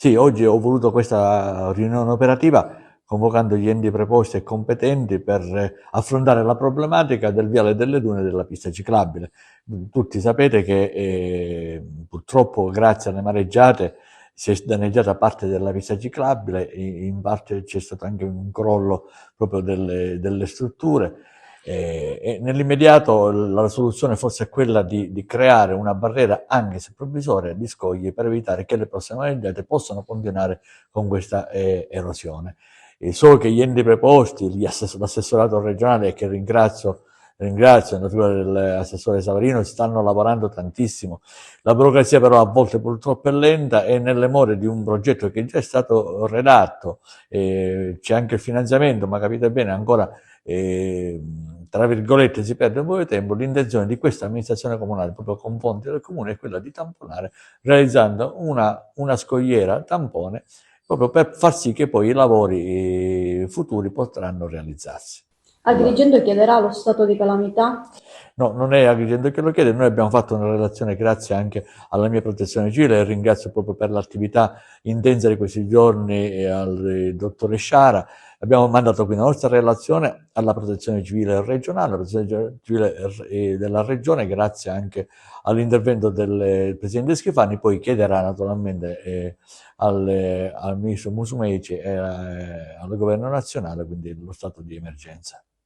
Sì, oggi ho voluto questa riunione operativa convocando gli enti preposti e competenti per affrontare la problematica del Viale delle Dune e della pista ciclabile. Tutti sapete che purtroppo grazie alle mareggiate si è danneggiata parte della pista ciclabile, in parte c'è stato anche un crollo proprio delle strutture. E nell'immediato la soluzione forse è quella di creare una barriera, anche se provvisoria, di scogli per evitare che le prossime mareggiate possano continuare con questa erosione. E so che gli enti preposti, l'assessorato regionale, che ringrazio nella figura dell'assessore Savarino, stanno lavorando tantissimo. La burocrazia però a volte purtroppo è lenta e nelle more di un progetto che già è stato redatto, c'è anche il finanziamento, ma capite bene ancora eh, tra virgolette si perde un po' di tempo. L'intenzione di questa amministrazione comunale, proprio con fondi del comune, è quella di tamponare realizzando una scogliera tampone proprio per far sì che poi i lavori futuri potranno realizzarsi. Guarda. Agrigento chiederà lo stato di calamità. No, non è Agrigento che lo chiede, noi abbiamo fatto una relazione grazie anche alla mia protezione civile e ringrazio proprio per l'attività intensa di questi giorni al dottore Sciara. Abbiamo mandato quindi la nostra relazione alla protezione civile regionale, alla protezione civile della regione, grazie anche all'intervento del presidente Schifani, poi chiederà naturalmente al ministro Musumeci e al governo nazionale quindi lo stato di emergenza.